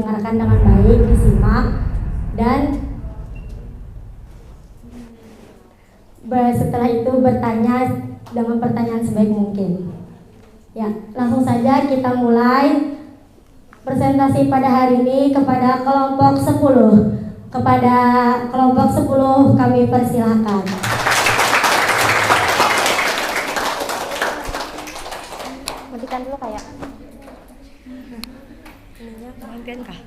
didengarkan dengan baik, disimak, dan setelah itu bertanya dengan pertanyaan sebaik mungkin. Ya, langsung saja kita mulai presentasi pada hari ini kepada kelompok 10. Kepada kelompok 10 kami persilahkan. Matikan dulu kayak. Ininya pengantian kah?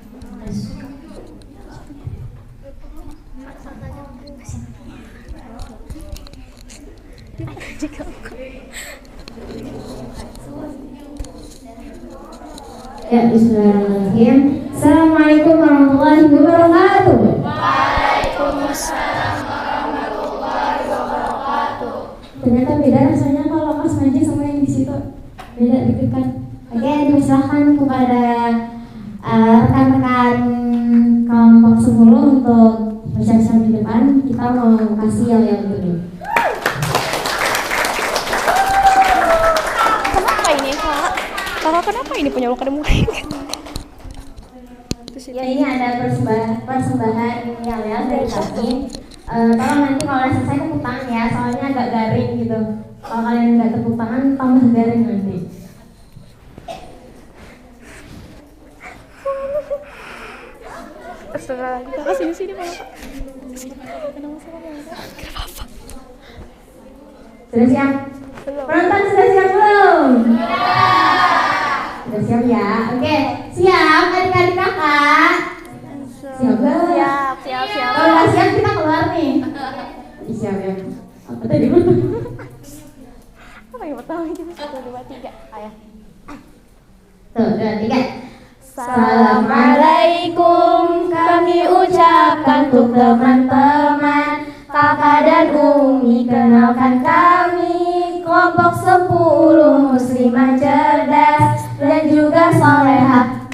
Ya, bismillahirrahmanirrahim. Assalamualaikum warahmatullahi wabarakatuh. Waalaikumsalam warahmatullahi wabarakatuh. Ternyata beda rasanya kalau Mas ngaji sama yang di situ. Beda dikit kan. Oke, dipersilahkan kepada rekan-rekan kelompok 10 untuk bersiap-siap di depan. Kita mau kasih yel-yel dulu. Kenapa ini, Kak? Kakak kenapa ini punya luka di muka? Ya, ini ada persembahan yel-yel dari kami. Tolong nanti kalau udah selesai tepuk tangan ya, soalnya agak garing gitu. Kalau kalian nggak tepuk tangan, tambah garing nanti. Astagfirullahaladzim, kakak sini Pak. Kenapa? Sudah siap? Belum. Penonton sudah siap belum? Sudah siap ya? Oke, siap adik-adik kakak? Siap belum? Siap. Kalau nggak siap kita keluar nih. Siap ya? Apa tadi? Apa yang pertama gitu? 1, 2, 3. Ayah. Tuh, 2, 3. Assalamualaikum kami ucapkan untuk teman-teman kakak dan umi, kenalkan kami kelompok 10 muslimah cerdas dan juga solehah.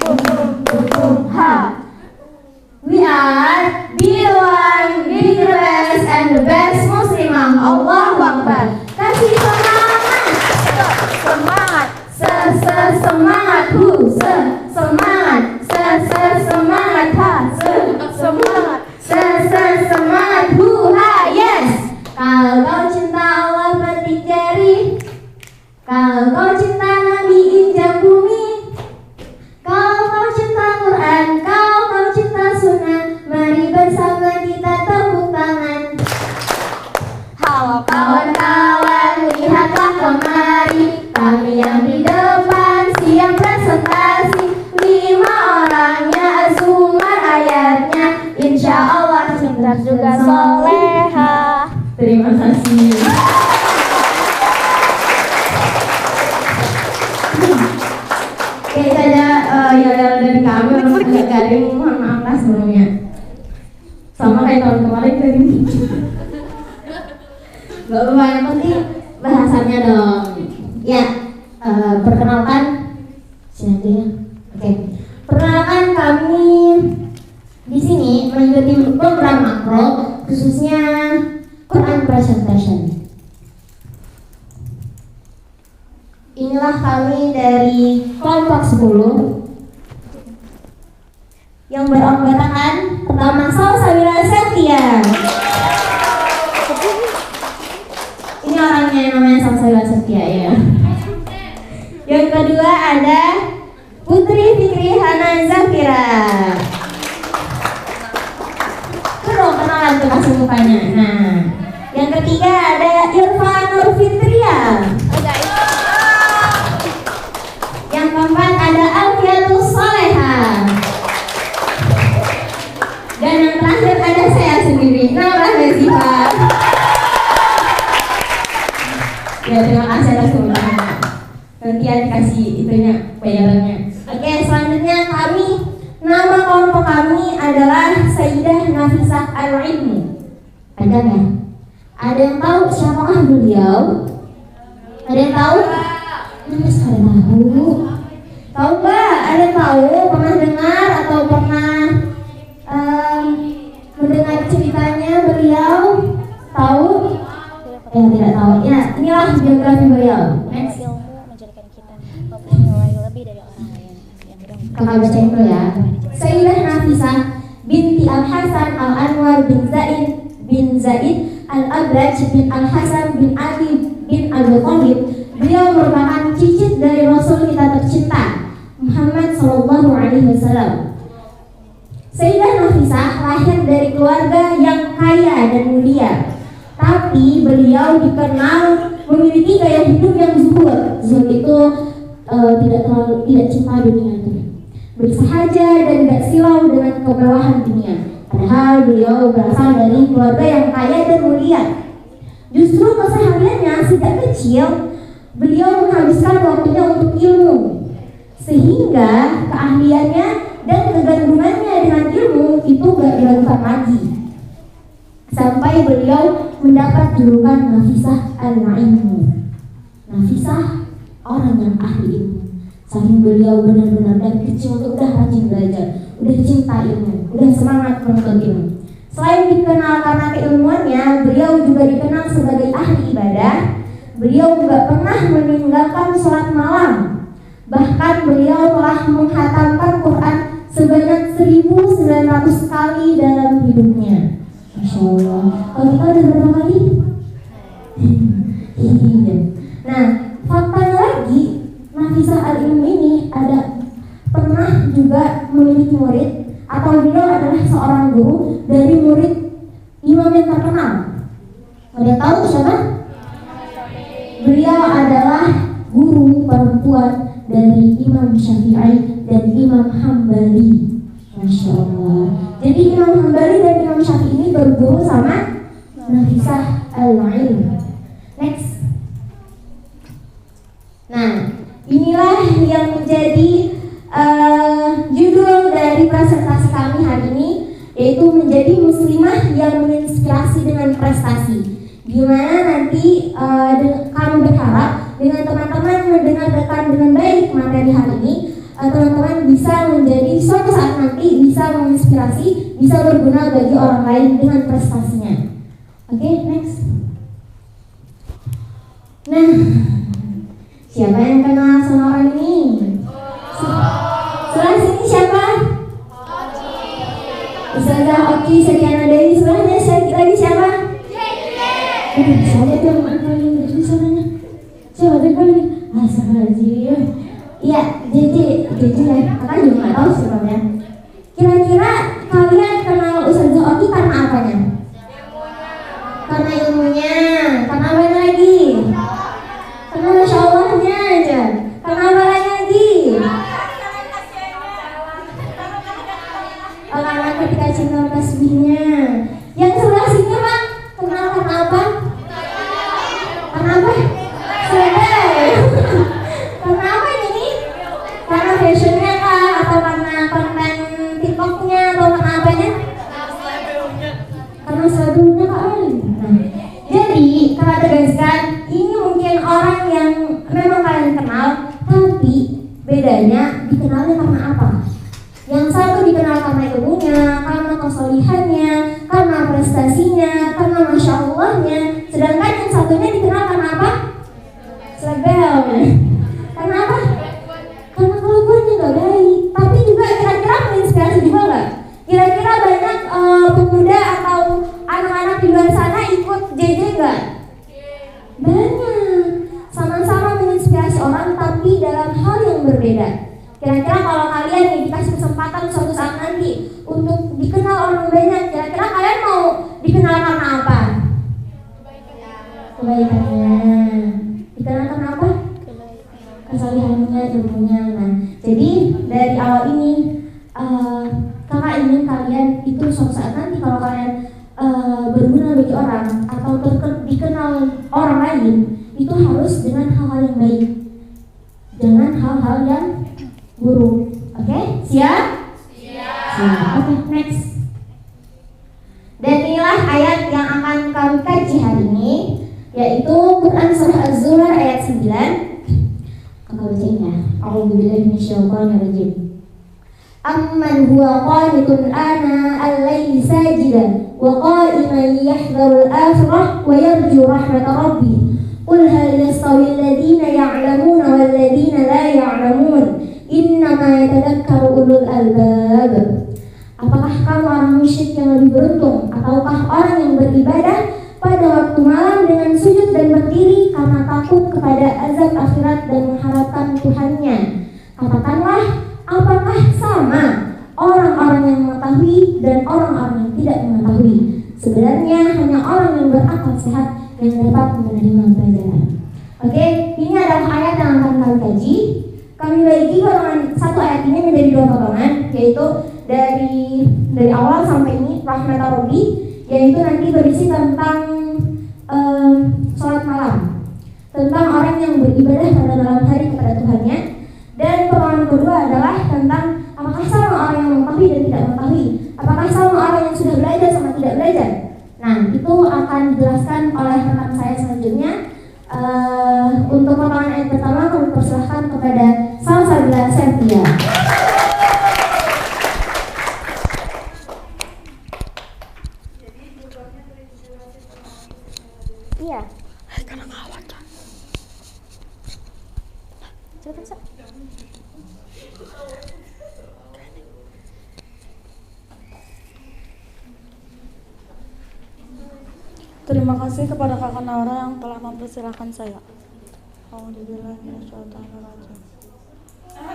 We are B1, be the best and the best muslimah. Allahu Akbar. Kasih semangat. Semangat. Semangat. Semangat. Semangat. Semangat. Semangat. Yes. Kalau kau cinta Allah petik jari, kalau kau cinta Nabi injak bumi, kalau kau cinta Quran, kalau kau cinta sunnah, mari bersama kita tepuk tangan. Halo Kawan-kawan, lihatlah kemari, kami yang di depan siap presentasi. 5 orangnya, Zumar ayatnya, insya Allah dan juga soleha. Terima kasih. Oke, saja yel-yel dari kami agak garing, mohon maaf lah sebelumnya. Sama kayak tahun kemarin garing. Gak apa-apa, yang penting bahasannya dong. Ya, perkenalkan siapa ya? Oke, perkenalkan kami di sini mengikuti program makro, khususnya Quran Presentation. Inilah kami dari kelompok 10 yang beranggotakan pertama Salsabila Septia. Ini orangnya yang namanya Salsabila Septia ya. Yang kedua ada Putri Fikri Hana Zafira. Kenalan tuh kasih mukanya. Nah, yang ketiga ada Irfan Nur Fitria. Yang keempat ada Alfiatus Soleha. Dan yang terakhir ada saya sendiri, Nora Nazifa. Ya, terima kasih atas kemudahannya. Gantian kasih itunya bayarannya. Oke, selanjutnya nama kelompok kami adalah Sayyidah Nafisah Al-Ilmu. Ada nggak? Ada yang tahu siapakah beliau? Ada yang tahu? Mana sekarang tahu? Tahu nggak? Ada yang tahu? Pernah dengar atau pernah mendengar ceritanya beliau? Tahu? Ya, tidak tahu. Ya, inilah biografi beliau. Next. Ilmu menjadikan kita mempunyai nilai lebih dari orang lain. Yang Kakak bacain dulu ya. Sayyidah bin Zaid Al-Abraj bin Al-Hasan bin Ali bin Abi Thalib. Beliau merupakan cicit dari Rasul kita tercinta Muhammad Sallallahu Alaihi Wasallam. Sayyidah Nafisah lahir dari keluarga yang kaya dan mulia, tapi beliau dikenal memiliki gaya hidup yang zuhud. Zuhud itu tidak cinta dunia, bersahaja dan tidak silau dengan kemewahan dunia. Padahal beliau berasal dari keluarga yang kaya dan mulia. Justru kesehariannya sejak kecil beliau menghabiskan waktunya untuk ilmu, sehingga keahliannya dan kegandrungannya dengan ilmu itu gak diragukan lagi, sampai beliau mendapat julukan Nafisah al-Ilmu. Nafisah, orang yang ahli ilmu. Saking beliau benar-benar dari kecil tuh udah rajin belajar, udah cinta ilmu, udah semangat menuntut ilmu. Selain dikenal karena keilmuannya, beliau juga dikenal sebagai ahli ibadah. Beliau juga pernah meninggalkan sholat malam. Bahkan beliau telah menghatamkan Quran sebanyak 1900 kali dalam hidupnya. Masya Allah. Kalau kita udah berapa kali? Iya. Nah, faktanya lagi, Nafisah al-Ilmu ini pernah juga memiliki murid, atau beliau adalah seorang guru dari murid imam yang terkenal. Ada tahu siapa? Beliau adalah guru perempuan dari Imam Syafi'i dan Imam Hambali. Masya Allah. Jadi Imam Hambali dan Imam Syafi'i ini berguru sama Nafisah al-Ilmu. Next. Nah, inilah yang menjadi judul dari presentasi kami hari ini, yaitu menjadi muslimah yang menginspirasi dengan prestasi. Gimana nanti kami berharap dengan teman-teman mendengarkan dengan baik materi hari ini, teman-teman bisa menjadi suatu saat nanti bisa menginspirasi, bisa berguna bagi orang lain dengan prestasinya. Oke, next. Nah, siapa yang kenal sama orang ini? Sebelah sini siapa? Ustazah Oki Setiana Dewi. Sebelahnya lagi siapa? Saya tuh paling itu suaranya. Coba deh paling. Astagfirullahaladzim. Iya, JJ ya. Kakak juga nggak tahu sebabnya. Kira-kira kalian kenal Ustazah Oki karena apanya? Karena ilmunya. Karena apa lagi? Karena Masya Allahnya aja. Karena apa lagi? Karena ketika cinta tasbihnya. Yang sebelah sini Pak, kenal karena apa? Karena apa? Sedai. Karena apa ini? Karena fashionnya kah? Atau karena konten TikToknya? Atau karena apanya? Karena seladunya Kak Ali. Jadi, kita tegaskan, ini mungkin orang yang memang kalian kenal, tapi bedanya dikenalnya karena apa? Yang satu dikenal karena ilmunya, karena kesolihannya, karena prestasinya, karena Masya Allahnya. Sedangkan yang satunya dikenal karena apa? Sebel. Karena apa? Karena kelakuannya gak baik. Tapi juga kira-kira menginspirasi juga gak? Kira-kira banyak pemuda atau anak-anak di luar sana ikut JJ gak? Banyak. Sama-sama menginspirasi orang, tapi dalam hal yang berbeda. Kira-kira kalau kalian nih dikasih kesempatan suatu saat nanti untuk dikenal orang banyak, kira-kira kalian mau dikenal karena apa? Kebaikannya. Dikenal karena apa? Kesalihannya, ilmunya. Nah, jadi dari awal ini kakak ingin kalian itu suatu saat nanti kalau kalian berguna bagi orang atau dikenal orang lain, itu harus dengan hal-hal yang baik, jangan hal-hal yang buruk. Oke, siap? Siap. Oke, next. Dan inilah ayat yang akan kami kaji hari ini, yaitu Quran Surah Az-Zumar ayat 9. Kakak bacain ya. A'udzubillahi minasyaitonirrajim. Amman huwa qanitun ana al-laili sajidan wa qa'iman yahdharul akhirah wa yarju rahmata rabbih. Qul hal yastawi alladhina ya'lamuna wal ladhina la ya'lamun innama yatadhakkaru ulul albab. Apakah kamu orang musyrik yang lebih beruntung? Ataukah orang yang beribadah pada waktu malam dengan sujud dan berdiri karena takut kepada azab akhirat dan mengharapkan Tuhannya? Katakanlah, apakah sama orang-orang yang mengetahui dan orang-orang yang tidak mengetahui? Sebenarnya hanya orang yang berakal sehat yang dapat menerima pelajaran. Oke, ini adalah ayat yang akan kami kaji. Kami bagi potongan satu ayat ini menjadi dua potongan, yaitu dari awal sampai ini rahmat Rabbi, yaitu nanti berisi tentang sholat malam, tentang orang yang beribadah pada malam hari kepada Tuhannya. Dan potongan kedua adalah tentang apakah sama orang yang mengetahui dan tidak mengetahui, apakah sama orang yang sudah belajar sama tidak belajar. Nah, itu akan dijelaskan oleh rekan saya selanjutnya. Untuk potongan ayat pertama kami persilahkan kepada Salsabila Septia. Iya. Karena ngawat kan. Coba bisa. Terima kasih kepada Kakak Naura yang telah mempersilahkan saya.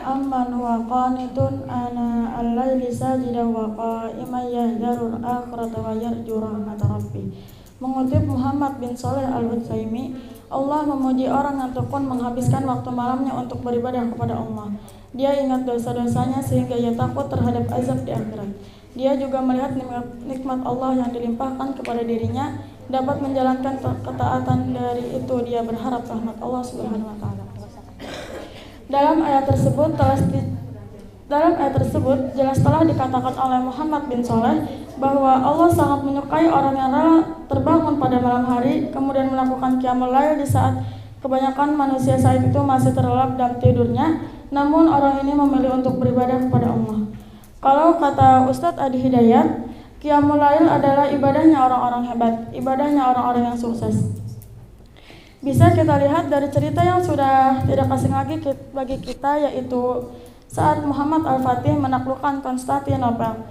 Amman huwa qanitun ana al-laili sajidan wa qa'iman yahdharul akhirata wa yarju rahmata rabbih. Mengutip Muhammad bin Shalih Al-Utsaimin, Allah memuji orang yang tekun menghabiskan waktu malamnya untuk beribadah kepada Allah. Dia ingat dosa-dosanya sehingga ia takut terhadap azab di akhirat. Dia juga melihat nikmat Allah yang dilimpahkan kepada dirinya, dapat menjalankan ketaatan, dari itu dia berharap rahmat Allah Subhanahu wa taala. Dalam ayat tersebut jelas telah dikatakan oleh Muhammad bin Shalih bahwa Allah sangat menyukai orang yang rela terbangun pada malam hari kemudian melakukan qiyamul lail di saat kebanyakan manusia saat itu masih terlelap dalam tidurnya, namun orang ini memilih untuk beribadah kepada Allah. Kalau kata Ustadz Adi Hidayat, qiyamul lail adalah ibadahnya orang-orang hebat, ibadahnya orang-orang yang sukses. Bisa kita lihat dari cerita yang sudah tidak asing lagi bagi kita, yaitu saat Muhammad Al-Fatih menaklukkan Konstantinopel,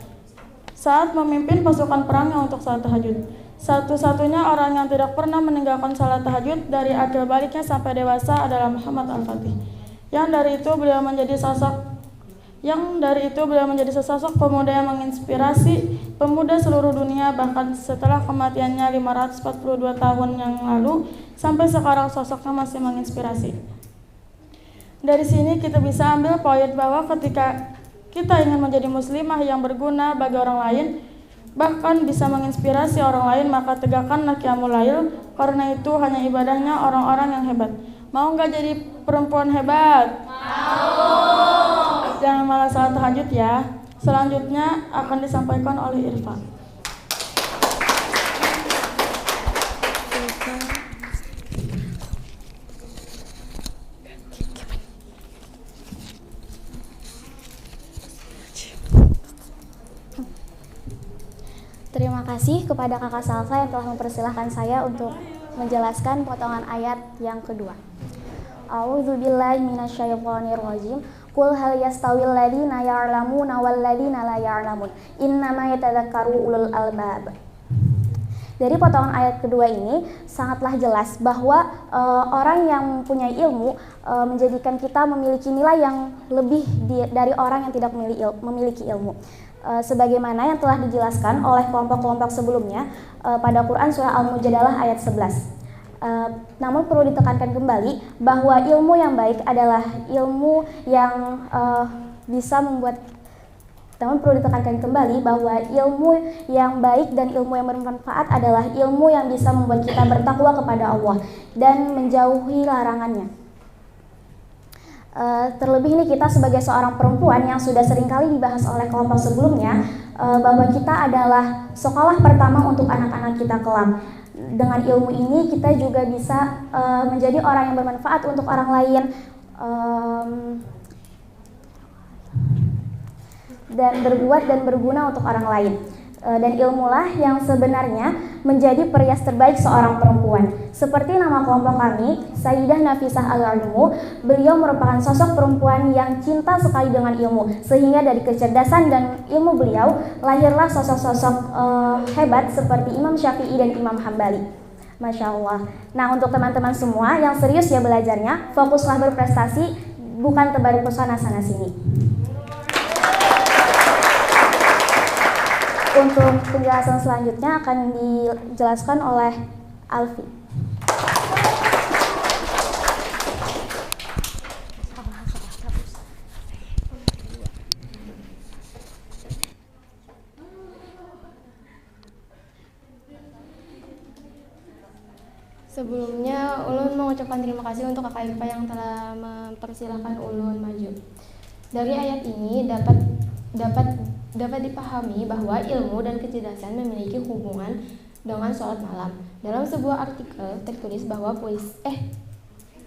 saat memimpin pasukan perangnya untuk salat tahajud. Satu-satunya orang yang tidak pernah meninggalkan salat tahajud dari akil baliknya sampai dewasa adalah Muhammad Al-Fatih. Yang dari itu beliau menjadi sesosok pemuda yang menginspirasi pemuda seluruh dunia, bahkan setelah kematiannya 542 tahun yang lalu sampai sekarang sosoknya masih menginspirasi. Dari sini kita bisa ambil poin bahwa ketika kita ingin menjadi muslimah yang berguna bagi orang lain, bahkan bisa menginspirasi orang lain, maka tegakkanlah qiyamul lail, karena itu hanya ibadahnya orang-orang yang hebat. Mau nggak jadi perempuan hebat? Mau. Jangan malah salat tahajud ya. Selanjutnya akan disampaikan oleh Irfan. Terima kasih kepada Kakak Salsa yang telah mempersilahkan saya untuk menjelaskan potongan ayat yang kedua. A'udzubillahi minasyaitonirrajim. Qul hal yastawil ladzina ya'lamuna wal ladzina la ya'lamun. Innama yatadzakkaru ulul albab. Dari potongan ayat kedua ini sangatlah jelas bahwa orang yang mempunyai ilmu menjadikan kita memiliki nilai yang lebih dari orang yang tidak memiliki ilmu. Sebagaimana yang telah dijelaskan oleh kelompok-kelompok sebelumnya pada Quran surah Al-Mujadalah ayat 11. Namun perlu ditekankan kembali bahwa ilmu yang baik adalah ilmu yang bisa membuat. Namun perlu ditekankan kembali bahwa ilmu yang baik dan ilmu yang bermanfaat adalah ilmu yang bisa membuat kita bertakwa kepada Allah dan menjauhi larangannya. Terlebih ini kita sebagai seorang perempuan yang sudah seringkali dibahas oleh kelompok sebelumnya, bahwa kita adalah sekolah pertama untuk anak-anak kita kelak. Dengan ilmu ini kita juga bisa menjadi orang yang bermanfaat untuk orang lain, dan berbuat dan berguna untuk orang lain. Dan ilmulah yang sebenarnya menjadi perias terbaik seorang perempuan. Seperti nama kelompok kami, Sayyidah Nafisah Al-Ilmu, beliau merupakan sosok perempuan yang cinta sekali dengan ilmu, sehingga dari kecerdasan dan ilmu beliau lahirlah sosok-sosok hebat seperti Imam Syafi'i dan Imam Hambali. Masya Allah. Nah, untuk teman-teman semua yang serius ya belajarnya, fokuslah berprestasi, bukan tebar pesona sana sini. Untuk penjelasan selanjutnya akan dijelaskan oleh Alfi. Sebelumnya, Ulun mengucapkan terima kasih untuk Kakak Irfa yang telah mempersilahkan Ulun maju. Dari ayat ini dapat dipahami bahwa ilmu dan kecerdasan memiliki hubungan dengan sholat malam. Dalam sebuah artikel tertulis bahwa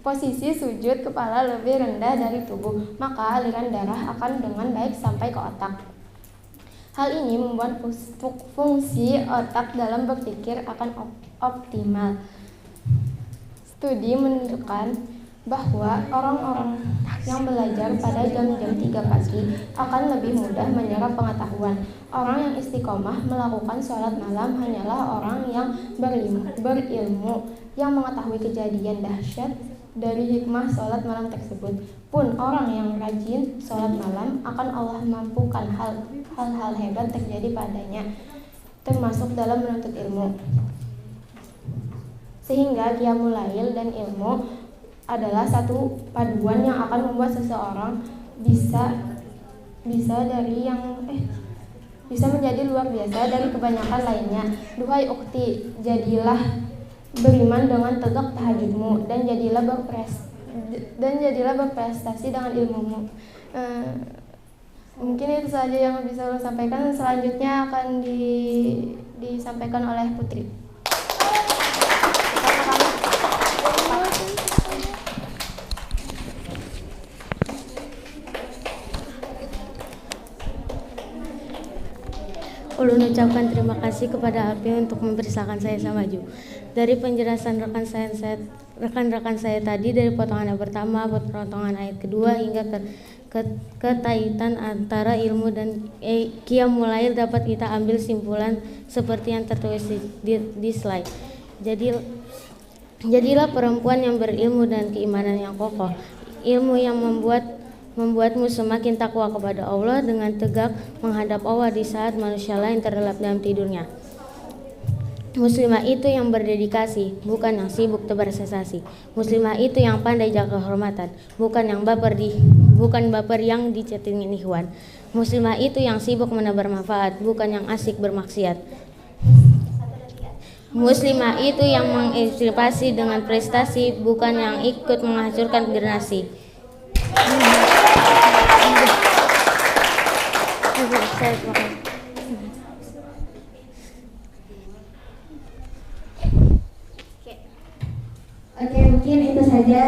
posisi sujud kepala lebih rendah dari tubuh, maka aliran darah akan dengan baik sampai ke otak. Hal ini membuat fungsi otak dalam berpikir akan optimal. Studi menunjukkan bahwa orang-orang yang belajar pada jam-jam 3 pagi akan lebih mudah menyerap pengetahuan. Orang yang istiqomah melakukan sholat malam hanyalah orang yang berilmu yang mengetahui kejadian dahsyat dari hikmah sholat malam tersebut. Pun orang yang rajin sholat malam akan Allah mampukan hal-hal hebat terjadi padanya, termasuk dalam menuntut ilmu. Sehingga qiyamul lail dan ilmu adalah satu paduan yang akan membuat seseorang bisa menjadi luar biasa dari kebanyakan lainnya. Duhai ukti, jadilah beriman dengan tegak tahajudmu dan jadilah berprestasi dengan ilmumu. Mungkin itu saja yang bisa saya sampaikan. Selanjutnya akan disampaikan oleh Putri. Ulun ucapkan terima kasih kepada Alfi untuk mempersilahkan saya maju. Dari penjelasan rekan-rekan saya tadi, dari potongan yang pertama, potongan ayat kedua hingga ketaitan antara ilmu dan qiyamul lail dapat kita ambil simpulan seperti yang tertulis di slide. Jadilah perempuan yang berilmu dan keimanan yang kokoh. Ilmu yang membuatmu semakin takwa kepada Allah dengan tegak menghadap Allah di saat manusia lain terlelap dalam tidurnya. Muslimah itu yang berdedikasi, bukan yang sibuk tebar sensasi. Muslimah itu yang pandai jaga kehormatan, bukan baper yang dicetingin ikhwan. Muslimah itu yang sibuk menebar manfaat, bukan yang asik bermaksiat. Muslimah itu yang menginspirasi dengan prestasi, bukan yang ikut menghancurkan generasi. Oke, mungkin itu saja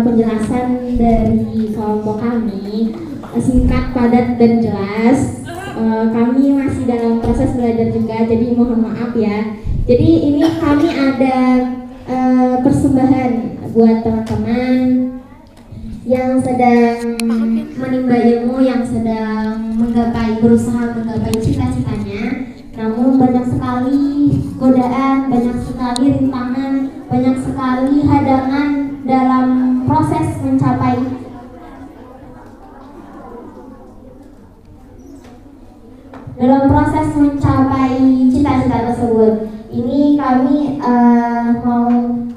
penjelasan dari kelompok kami. Singkat, padat, dan jelas. Kami masih dalam proses belajar juga, jadi mohon maaf ya. Jadi ini kami ada persembahan buat teman-teman yang sedang menimba ilmu, yang sedang berusaha menggapai cita-citanya, namun banyak sekali godaan, banyak sekali rintangan, banyak sekali hadangan dalam proses mencapai cita-cita tersebut. Ini kami mau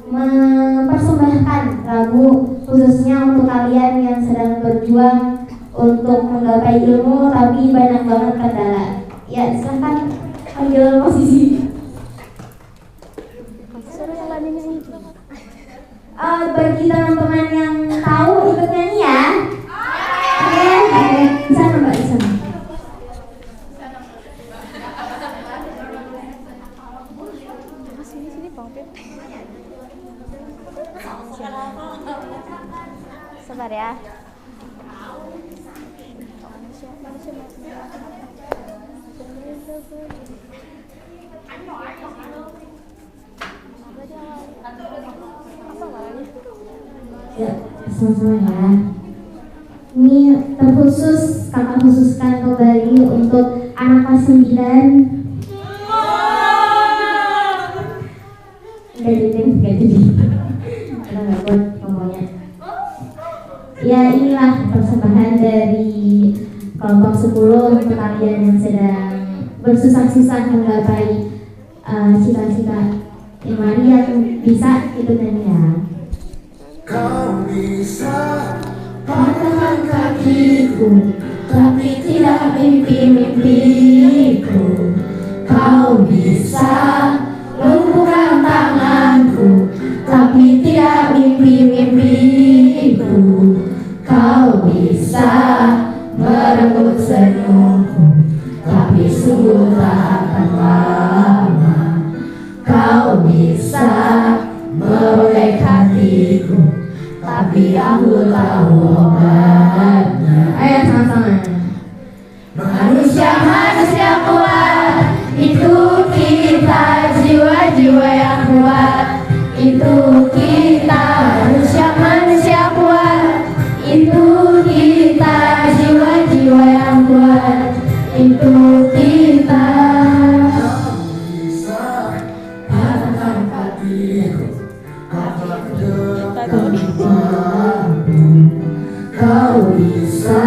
mempersembahkan lagu khususnya untuk kalian yang sedang berjuang untuk menggapai ilmu tapi banyak banget kendala. Ya, silahkan ambil posisi. Bagi teman-teman yang tahu ikut nyanyi ya. Oke, di sana Mbak, di sana. Sabar ya. sama-sama ya. Ini terkhusus kakak khususkan kembali untuk anak kelas 9. Gak jadi karena gak buat ngomongnya. Ya, inilah persembahan dari kelompok 10 untuk kalian yang sedang bersusah-susah menggapai cita-cita imani yang bisa itu dan ya. Kau bisa patahkan kakiku, tapi tidak mimpi-mimpiku. Kau bisa lumpuhkan tanganku, tapi tidak mimpi-mimpiku. Kau bisa merenggut senyumku, tapi sungguh tak akan lama. Kau bisa merobek hatiku, tapi aku tahu obatnya. Ayo sama-sama. Manusia kuat, itu kita, jiwa-jiwa yang kuat. Itu kita, manusia kuat. Itu kita, jiwa-jiwa yang kuat. Itu kita. Patahkan hatiku, kau bisa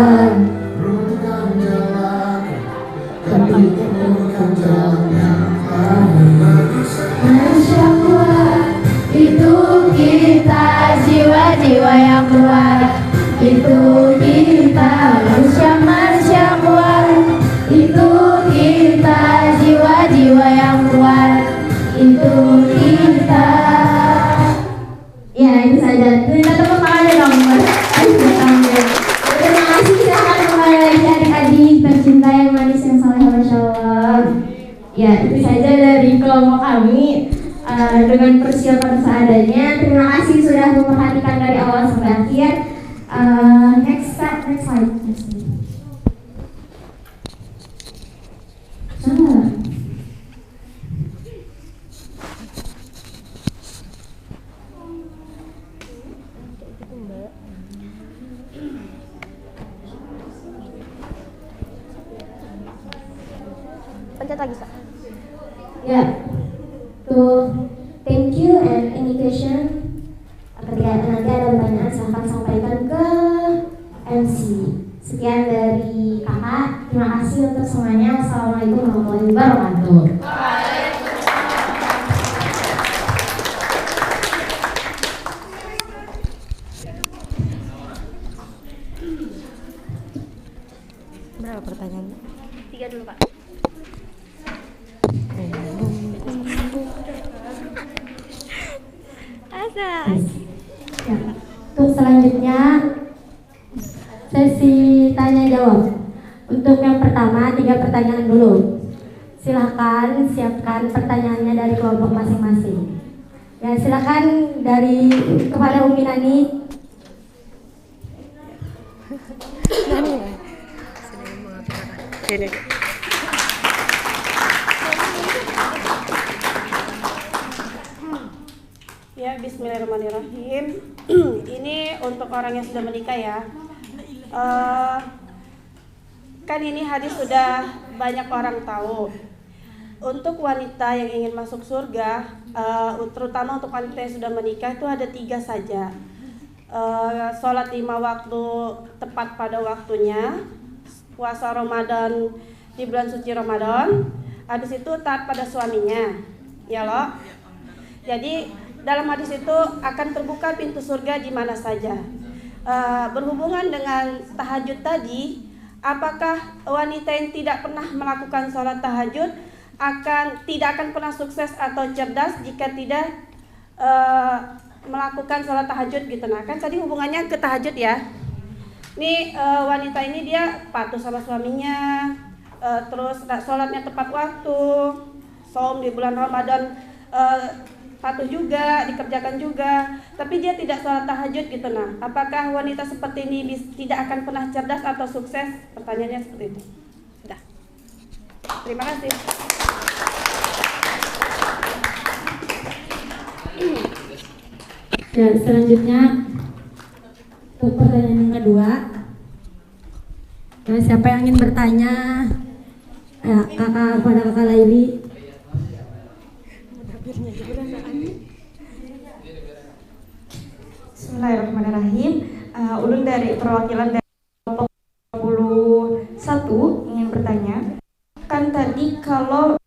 runtuhkan jalanku, tapi temukan jalan yang lain. Manusia kuat, itu kita, jiwa-jiwa yang kuat. Itu kita, manusia kuat. Itu kita, jiwa-jiwa yang kuat. Itu kita. Ya, itu saja. Kita tepuk tangannya dong. Terima kasih. Silahkan kembali lagi adik-adik tercinta yang manis yang saleh, Masya Allah. Ya, itu saja dari kelompok kami dengan persiapan seadanya. Terima kasih sudah memperhatikan dari awal sampai akhir. Next slide. Pencet lagi, Sa. Ya, thank you and indication. Ketika nanti ada pertanyaan silahkan sampaikan ke MC. Sekian dari kakak. Terima kasih untuk semuanya. Wassalamualaikum warahmatullahi wabarakatuh. Berapa pertanyaannya? 3 dulu, Pak. Asas. Ya. Untuk selanjutnya sesi tanya jawab. Untuk yang pertama 3 pertanyaan dulu. Silahkan siapkan pertanyaannya dari kelompok masing-masing. Ya, silahkan dari kepada Umi Nani. Ya, bismillahirrahmanirrahim. Ini untuk orang yang sudah menikah ya. Kan ini hadis sudah banyak orang tahu. Untuk wanita yang ingin masuk surga, terutama untuk wanita yang sudah menikah itu ada 3 saja. Sholat 5 waktu tepat pada waktunya, puasa Ramadan di bulan suci Ramadan, habis itu taat pada suaminya, ya loh. Jadi dalam hadis itu akan terbuka pintu surga di mana saja. Berhubungan dengan tahajud tadi, apakah wanita yang tidak pernah melakukan sholat tahajud tidak akan pernah sukses atau cerdas jika tidak melakukan sholat tahajud gitu. Nah kan tadi hubungannya ke tahajud ya. Nih wanita ini dia patuh sama suaminya, terus sholatnya tepat waktu, saum di bulan Ramadan patuh juga, dikerjakan juga, tapi dia tidak sholat tahajud gitu. Nah, apakah wanita seperti ini tidak akan pernah cerdas atau sukses? Pertanyaannya seperti itu. Sudah. Terima kasih. Ya, selanjutnya Untuk pertanyaan yang kedua, siapa yang ingin bertanya? Kakak Laili. Bismillahirrahmanirrahim. Ulun dari perwakilan dari kelompok 21 ingin bertanya. Kan tadi kalau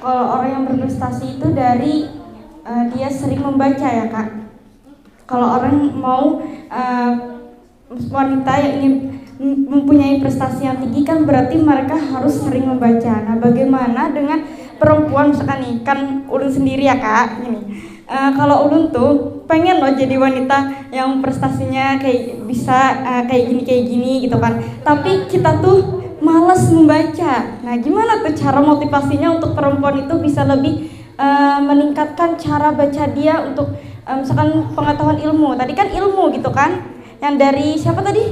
orang yang berprestasi itu dari dia sering membaca ya Kak. Kalau orang mau wanita yang ingin mempunyai prestasi yang tinggi kan berarti mereka harus sering membaca. Nah, bagaimana dengan perempuan misalkan nih, kan ulun sendiri ya Kak, gini. Kalau ulun tuh pengen loh jadi wanita yang prestasinya kayak bisa kayak gini gitu kan. Tapi kita tuh malas membaca. Nah, gimana tuh cara motivasinya untuk perempuan itu bisa lebih meningkatkan cara baca dia untuk misalkan pengetahuan ilmu. Tadi kan ilmu gitu kan. Yang dari siapa tadi?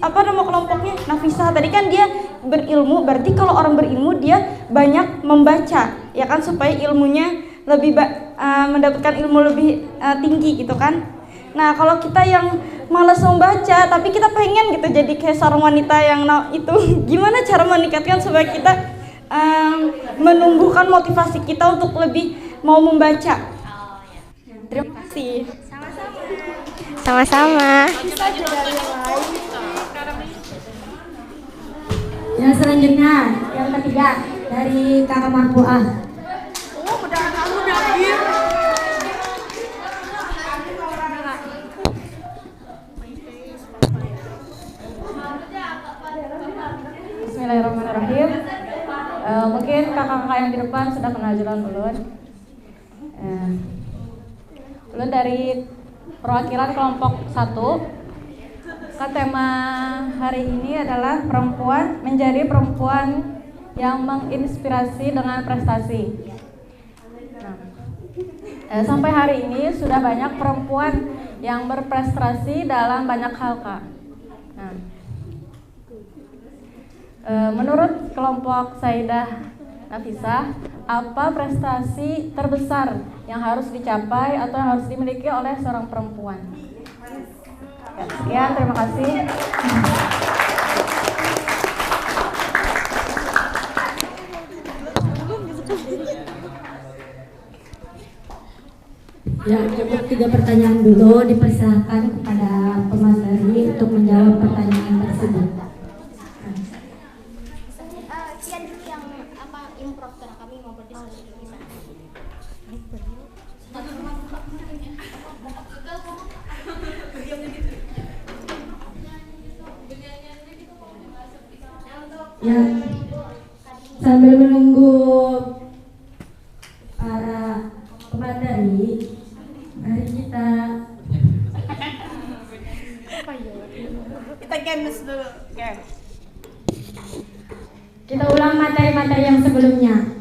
Apa nama kelompoknya? Nafisa. Tadi kan dia berilmu, berarti kalau orang berilmu dia banyak membaca, ya kan, supaya ilmunya lebih mendapatkan ilmu lebih tinggi gitu kan. Nah, kalau kita yang malas membaca tapi kita pengen gitu jadi kayak seorang wanita yang itu, gimana cara meningkatkan supaya kita menumbuhkan motivasi kita untuk lebih mau membaca? Terima kasih. Sama-sama. Yang selanjutnya, yang ketiga dari Kakak Marfuah. Bismillahirrahmanirrahim. Mungkin kakak-kakak yang di depan sudah kenal jalan ulun. Ulun dari perwakilan kelompok 1. Tema hari ini adalah menjadi perempuan yang menginspirasi dengan prestasi. Nah, sampai hari ini sudah banyak perempuan yang berprestasi dalam banyak hal, Kak. Nah, menurut kelompok Sayyidah Nafisa, apa prestasi terbesar yang harus dicapai atau yang harus dimiliki oleh seorang perempuan? Ya, sekian, terima kasih. Ya, cukup 3 pertanyaan dulu, dipersilakan kepada pemateri untuk menjawab pertanyaan tersebut. Kian dulu yang improv karena kami mau berdiskusi di sana. Ya, sambil menunggu para pemateri, mari kita games dulu. Kita ulang materi-materi yang sebelumnya.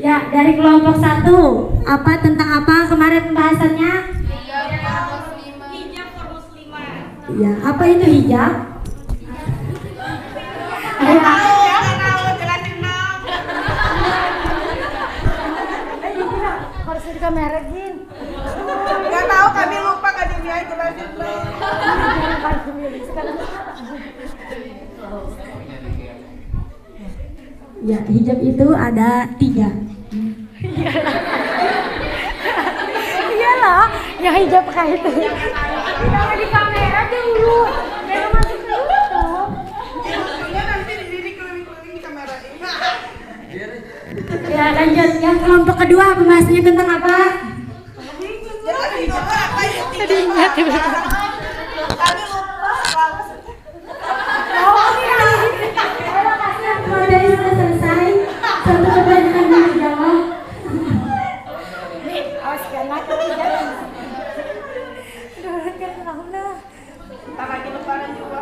Ya, dari kelompok 1, apa tentang apa kemarin pembahasannya? Hijab for muslimah. Ya, apa itu hijab? Harus di kamera Jin. Gak tahu, kami lupa kan ini aja jelasin. Ya, hijab itu ada 3. Iyalah, yang hijab kayak itu. Jangan di kamera dulu. Jangan masuk ke YouTube. Nanti diri keliling-keliling di kamera ini. Ya, lanjut. Yang kelompok kedua pembahasannya tentang apa? Tadi ingat ya. Kami lupa. Materi sudah selesai. Satu pertanyaan yang dijawab. Awas kena jangan. Turun kan kenapa? Ntar lagi lebaran juga.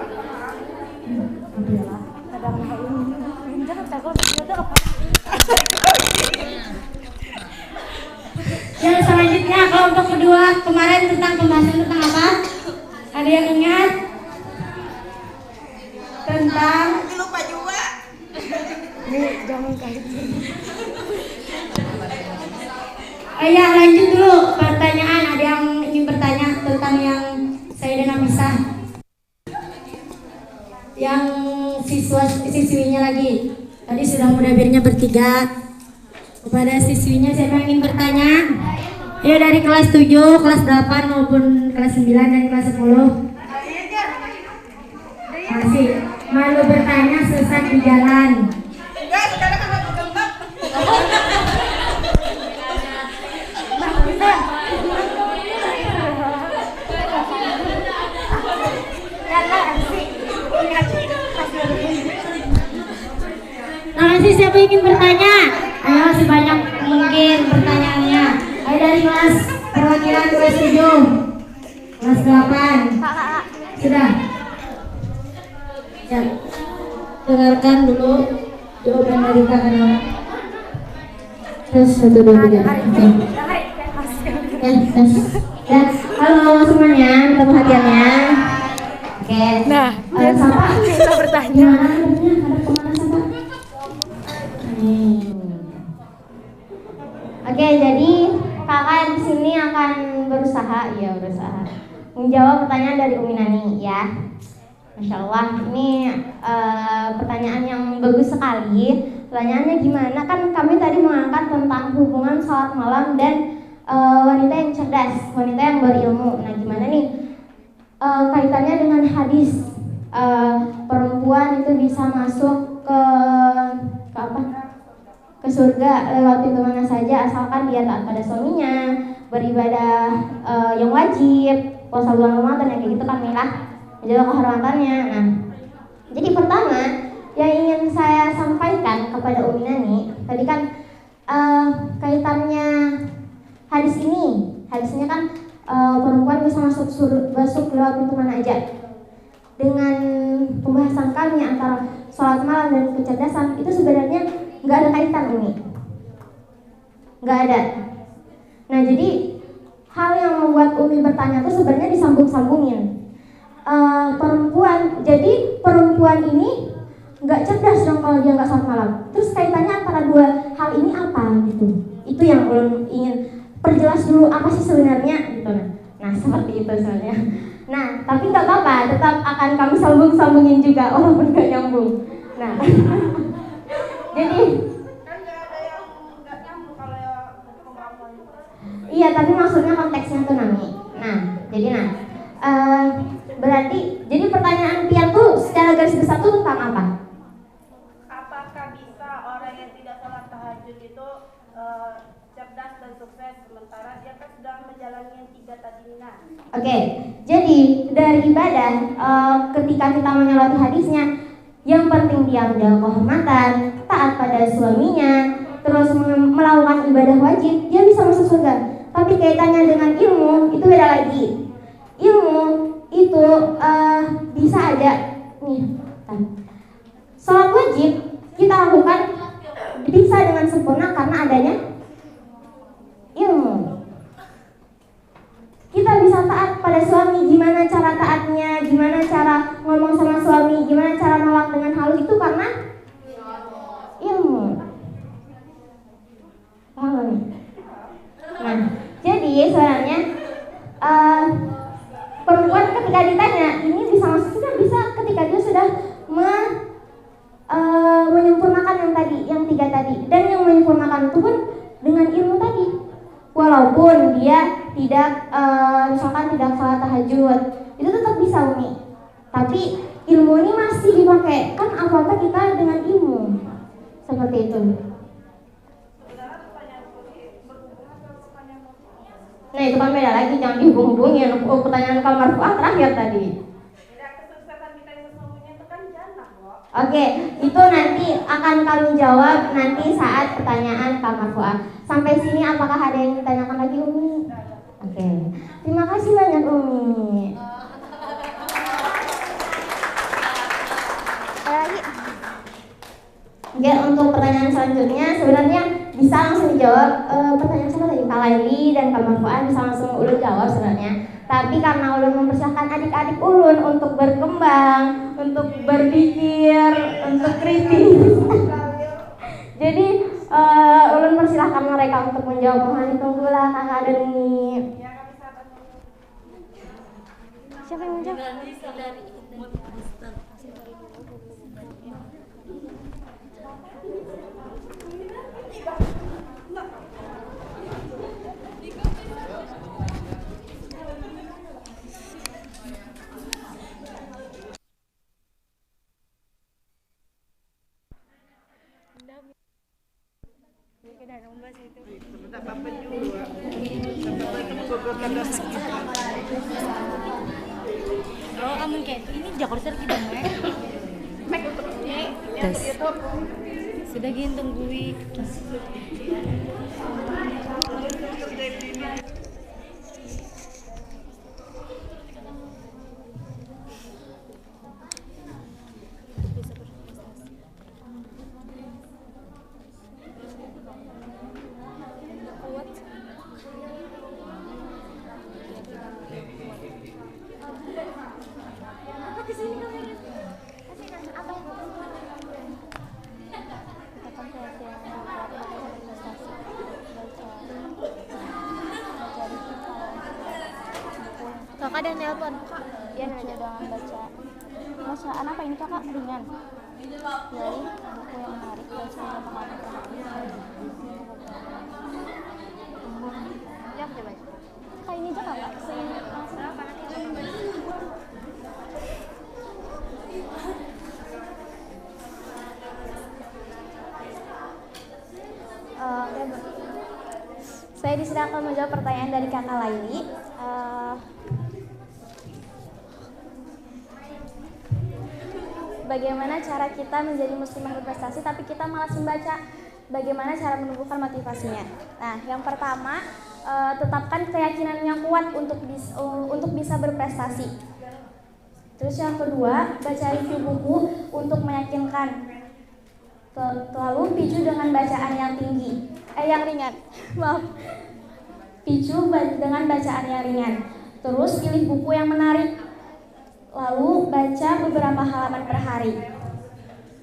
Ada mau ini. Jangan takut ada apa? Yang selanjutnya kelompok kedua kemarin tentang pembahasan tentang apa? Ada yang ingat? Tentang Lupa juga. Nih, jangan kayak Ya lanjut dulu pertanyaan. Ada yang ingin bertanya tentang yang Sayyidah Nafisah? Yang siswinya lagi. Tadi sudah muda-birnya bertiga. Kepada siswinya siapa yang ingin bertanya? Ya dari kelas 7, kelas 8 maupun kelas 9 dan kelas 10. Masih malu bertanya sesat di jalan. Makasih, siapa yang ingin bertanya? Ayo sebanyak mungkin pertanyaannya. Ayo dari kelas perwakilan kelas 7, kelas 8. Sudah. Ya. Dengarkan dulu jawaban dari kakak Nora. Tes 1 2 3. Oke. Tes. Ya, halo semuanya, minta perhatiannya. Oke. Nah, Sapa kita bertanya. gimana kabarnya? Ada kemana Sapa? Oke, jadi kakak di sini akan berusaha menjawab pertanyaan dari Umi Nani ya. Masya Allah, ini pertanyaan yang bagus sekali. Pertanyaannya gimana? Kan kami tadi mengangkat tentang hubungan sholat malam dan wanita yang cerdas, wanita yang berilmu. Nah, gimana nih kaitannya dengan hadis perempuan itu bisa masuk ke surga lewat pintu mana saja asalkan dia taat pada suaminya, beribadah yang wajib, puasa bulan Ramadan yang kayak gitu kan Mila, menjaga kehormatannya. Nah, jadi pertama yang ingin saya sampaikan kepada Umi Nani tadi kan kaitannya hadisnya kan perempuan bisa masuk lewat pintu mana aja. Dengan pembahasan kami antara sholat malam dan kecerdasan itu sebenarnya nggak ada kaitan Umi, nggak ada. Nah, jadi hal yang membuat Umi bertanya itu sebenarnya disambung-sambungin. Perempuan ini nggak cerdas dong kalau dia nggak sholat malam. Terus kaitannya antara dua hal ini apa gitu? Itu yang belum ingin perjelas dulu apa sih sebenarnya gitu. Nah, seperti itu sebenarnya. Nah, tapi nggak apa-apa, tetap akan kami sambung-sambungin juga walaupun nggak nyambung. Nah, jadi iya, tapi maksudnya konteksnya tuh Nami. Nah, jadi berarti jadi pertanyaan Pian tuh secara garis besar tuh tentang apa? Apakah bisa orang yang tidak sholat tahajud itu cerdas dan sukses sementara dia kan sudah menjalani yang 3 tadi Nina? Oke, jadi dari ibadah ketika kita menyolati hadisnya, yang penting dia menjaga kehormatan, taat pada suaminya, terus melakukan ibadah wajib, dia bisa masuk surga. Tapi kaitannya dengan ilmu itu beda lagi. Ilmu itu bisa ada nih. Sholat wajib kita lakukan bisa dengan sempurna karena adanya ilmu. Kita bisa taat pada suami, gimana cara taatnya, gimana cara ngomong sama suami, gimana cara nolak dengan halus itu karena ilmu. Paham? Nah, jadi sebenarnya perempuan ketika ditanya ini bisa masuk surga bisa ketika dia sudah menyempurnakan yang 3 tadi, dan yang menyempurnakan itu pun dengan ilmu tadi. Walaupun dia tidak misalkan tidak sholat tahajud, itu tetap bisa Umi. Tapi ilmu ini masih dipakai, kan apa-apa kita dengan ilmu. Seperti itu. Nah, itu kan beda lagi, jangan dihubung-hubungin. Pertanyaan kamar fuad terakhir tadi. Oke, itu nanti akan kami jawab nanti saat pertanyaan kamar fuad. Sampai sini apakah ada yang ditanyakan lagi Umi? Oke, terima kasih banyak Umi. Oke, untuk pertanyaan selanjutnya sebenarnya bisa langsung dijawab. Pertanyaan siapa tadi? Kak Laili dan Kak Marfuan bisa langsung Ulun jawab sebenarnya. Tapi karena Ulun mempersilahkan adik-adik Ulun untuk berkembang, untuk berpikir, untuk kritis. Jadi Ulun persilahkan mereka untuk menjawab. Mohon ditunggulah kakak dan Umi. Siapa yang menjawab? Oh, amun kayak itu ini Jakarta tidak mek. Tes. Sudah gintung gue. Kakak ada nelpon, Kak. Dia nanya dengan bacaan apa ini Kakak? Ringan. Dari buku yang menarik baca beberapa halaman per hari. Ya, coba. Kak ini aja Kakak. Seingat apa nanti? Saya diserahkan menjawab pertanyaan dari Kakak Laili. Bagaimana cara kita menjadi muslimah berprestasi tapi kita malas membaca? Bagaimana cara menumbuhkan motivasinya? Nah, yang pertama, tetapkan keyakinan yang kuat untuk bisa berprestasi. Terus yang kedua, baca review buku untuk meyakinkan. Lalu picu dengan bacaan yang ringan. Maaf. Picu dengan bacaan yang ringan. Terus pilih buku yang menarik. Lalu baca beberapa halaman per hari.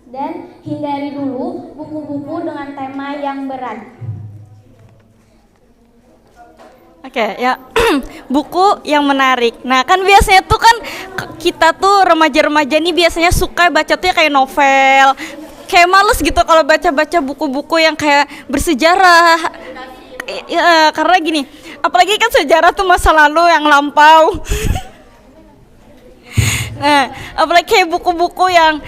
Dan hindari dulu buku-buku dengan tema yang berat. Oke, ya. Buku yang menarik. Nah, kan biasanya tuh kan kita tuh remaja-remaja nih biasanya suka baca tuh kayak novel. Kayak males gitu kalau baca-baca buku-buku yang kayak bersejarah. Ya, karena gini, apalagi kan sejarah tuh masa lalu yang lampau. Nah, apalagi kayak buku-buku yang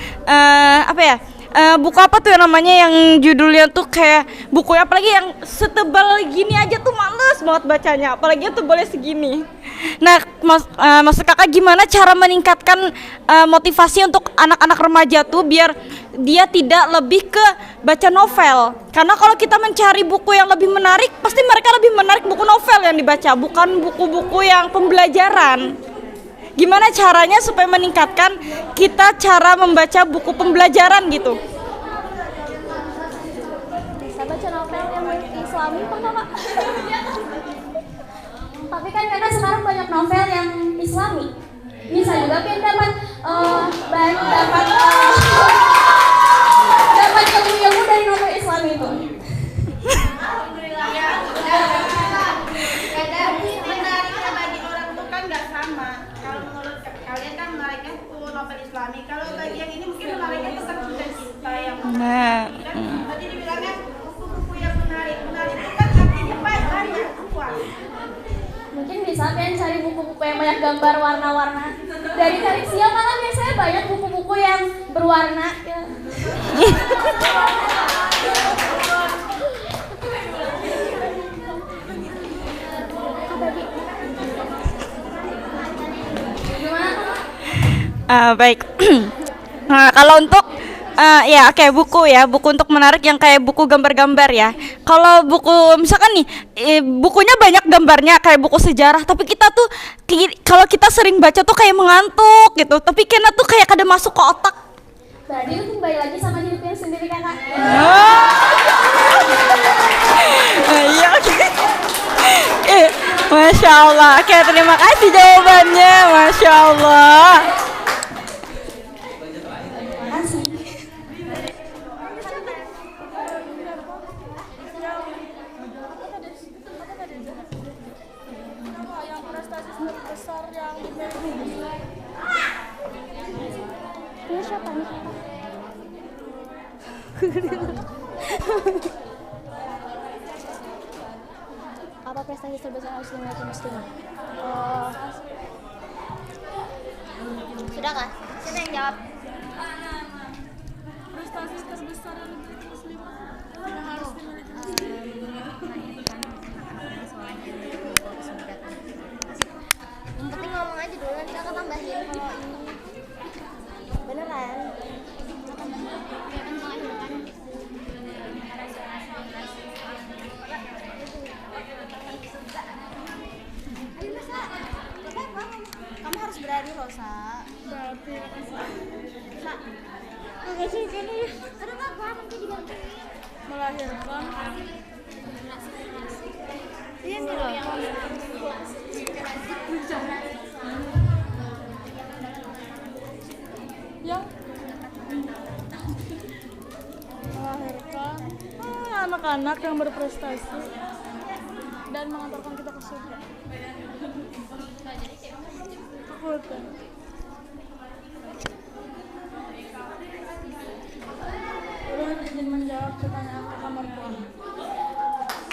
buku apa tuh yang namanya yang judulnya tuh kayak buku apalagi yang setebal gini aja tuh males banget bacanya, apalagi tebalnya segini. Nah, maksud kakak gimana cara meningkatkan motivasi untuk anak-anak remaja tuh biar dia tidak lebih ke baca novel? Karena kalau kita mencari buku yang lebih menarik, pasti mereka lebih menarik buku novel yang dibaca, bukan buku-buku yang pembelajaran. Gimana caranya supaya meningkatkan kita cara membaca buku pembelajaran gitu? Bisa baca novel yang Islami kok Kakak? Tapi kan Kakak sekarang banyak novel yang Islami. Bisa juga kan dapat ilmu dari novel Islami itu. Menariknya bagi orang itu kan nggak sama. Kalau menurut kalian kan menariknya novel Islami. Kalau bagi yang ini mungkin menariknya tentang cinta yang tadi dibilangnya buku-buku yang menarik itu kan artinya banyak kuat. Mungkin bisa kan cari buku-buku yang banyak gambar warna-warna. Dari Karisia kan biasanya banyak buku-buku yang berwarna. Ya. Baik. Nah, kalau untuk buku untuk menarik yang kayak buku gambar-gambar ya. Kalau buku misalkan nih bukunya banyak gambarnya kayak buku sejarah, tapi kita tuh kalau kita sering baca tuh kayak mengantuk gitu. Tapi kena tuh kayak kada masuk ke otak. Berarti itu kembali lagi sama diri sendiri Kakak. Iya. Masya Allah. Oke, terima kasih jawabannya. Masya Allah. siapa nih? Apa prestasi terbesar muslim atau muslimah? Sudah kah? Siapa yang jawab? Prestasi terbesar yang muslimah yang harus dimiliki Yang penting ngomong aja dulu, nanti aku tambahin kalau ini beneran. Kamu harus berani loh, Sa. berarti Sa. Oke, sini. Aduh, enggak apa, nanti dibantuin. melahirkan Ini loh. yang melahirkan anak-anak yang berprestasi dan mengantarkan kita ke surga. Betul. Udah izin menjawab pertanyaan kamar puan.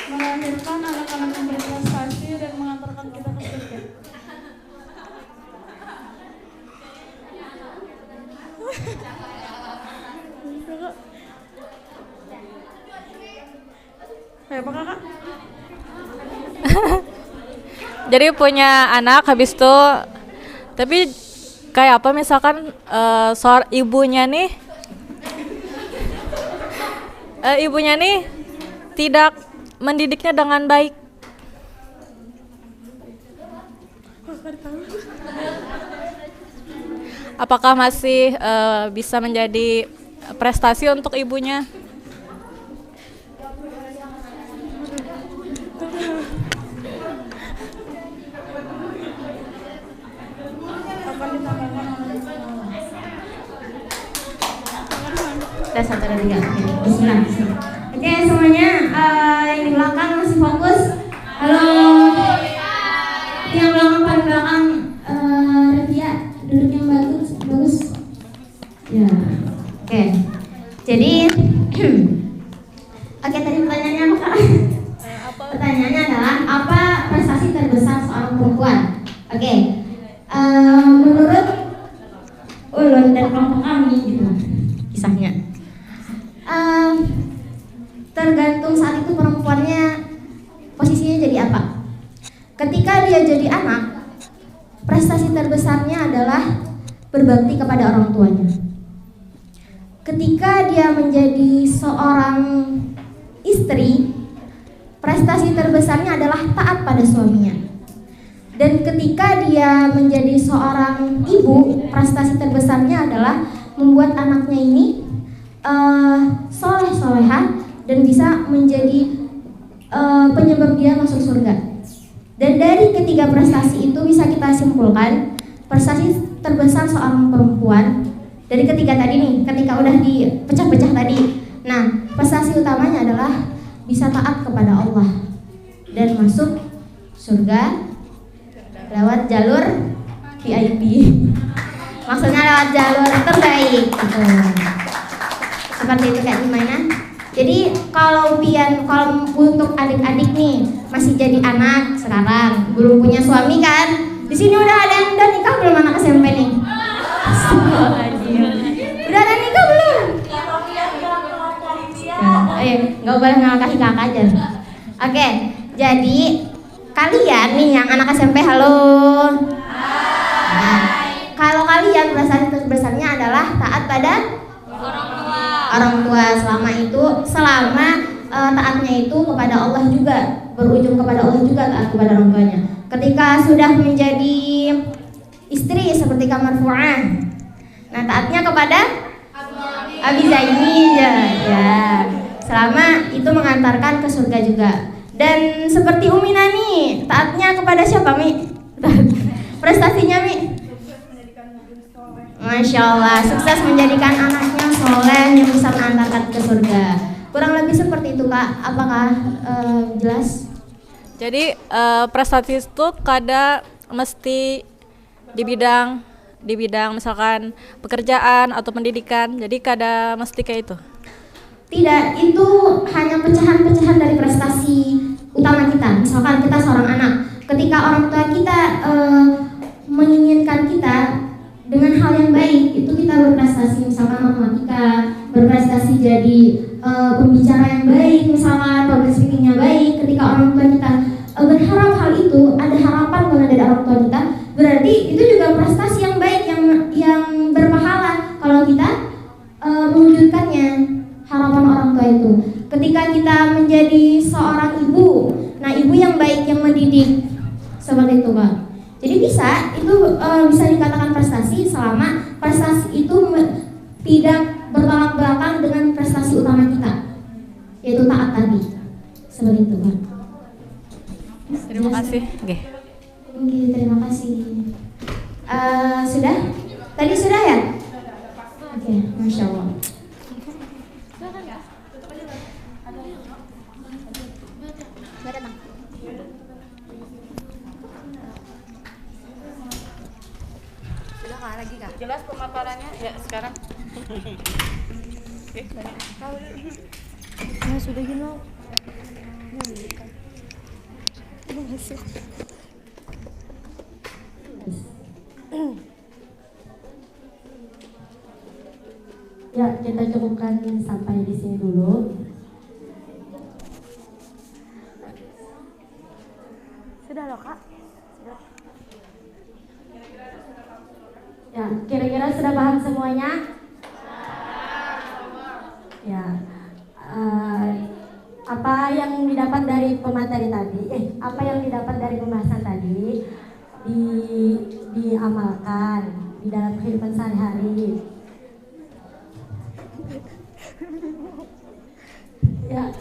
Melahirkan anak-anak yang berprestasi dan mengantarkan kita ke surga. Apa kakak? Jadi punya anak habis itu, tapi kayak apa misalkan ibunya nih tidak mendidiknya dengan baik. Apakah masih bisa menjadi prestasi untuk ibunya? Tes 1, 2, 3. Oke, bismillah. Oke, semuanya yang di belakang masih fokus. Halo. Yang belakang paling belakang Revia, duduk yang bagus. Ya. Oke. Jadi oke, tadi pertanyaannya apa, Kak? Pertanyaannya adalah apa prestasi terbesar seorang perempuan? Oke. Menurut Ulun dan kelompok kami gitu kisahnya. Tergantung saat itu perempuannya posisinya jadi apa. Ketika dia jadi anak, prestasi terbesarnya adalah berbakti kepada orang tuanya. Ketika dia menjadi seorang istri, prestasi terbesarnya adalah taat pada suaminya. Dan ketika dia menjadi seorang ibu, prestasi terbesarnya adalah membuat anaknya ini soleh-soleha dan bisa menjadi penyebab dia masuk surga. Dan dari ketiga prestasi itu bisa kita simpulkan prestasi terbesar seorang perempuan dari ketiga tadi nih, ketika udah dipecah-pecah tadi. Nah, prestasi utamanya adalah bisa taat kepada Allah dan masuk surga lewat jalur VIP. Maksudnya lewat jalur terbaik gitu. Seperti itu kayak gimana? Jadi kalau untuk adik-adik nih masih jadi anak sekarang, belum punya suami kan? Di sini udah ada yang udah nikah belum anak SMP nih? Udah ada nikah belum? Nggak boleh ngelangkahi kakak aja. Oke, jadi kalian nih yang anak SMP, halo. Nah, kalau kalian prestasi terbesarnya adalah taat pada orang tua selama taatnya itu kepada Allah juga, berujung kepada Allah juga, taat kepada orang tuanya. Ketika sudah menjadi istri seperti marfu'ah, nah taatnya kepada Abi Zaini ya, selama itu mengantarkan ke surga juga. Dan seperti Umi Nani, taatnya kepada siapa, Mi? Prestasinya, Mi? Masya Allah, sukses menjadikan anaknya soleh yang bisa mengantarkan ke surga. Kurang lebih seperti itu, Kak. Apakah jelas? Jadi prestasi itu kada mesti di bidang di bidang misalkan pekerjaan atau pendidikan. Jadi kada mesti kayak itu. Tidak, itu hanya pecahan-pecahan dari prestasi utama kita. Misalkan kita seorang anak, ketika orang tua kita menginginkan kita dengan hal yang baik, itu kita berprestasi, misalkan matematika, berprestasi jadi pembicara yang baik, misalkan public speakingnya baik. Ketika orang tua kita berharap hal itu, ada harapan dari orang tua kita, berarti itu juga prestasi yang baik, yang berpahala kalau kita mewujudkannya. Harapan orang tua itu, ketika kita menjadi seorang ibu, nah ibu yang baik yang mendidik, seperti itu Pak. Jadi bisa dikatakan prestasi selama prestasi itu tidak bertolak belakang dengan prestasi utama kita, yaitu taat tadi, seperti itu Pak. Terima kasih. Oke. Terima kasih. Sudah? Tadi sudah ya? Oke, Masya Allah. Jelas pemaparannya ya sekarang. Nah, sudah gini. Ya, kita cukupkan sampai di sini dulu. Sudah loh Kak. Ya, kira-kira sudah paham semuanya? Ya, apa yang didapat dari pemateri tadi? Apa yang didapat dari pembahasan tadi diamalkan di dalam kehidupan sehari-hari. Ya,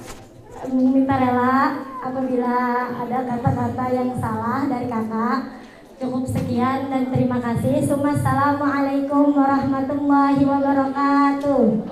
minta rela apabila ada kata-kata yang salah dari kakak. Cukup sekian dan terima kasih. Assalamualaikum warahmatullahi wabarakatuh.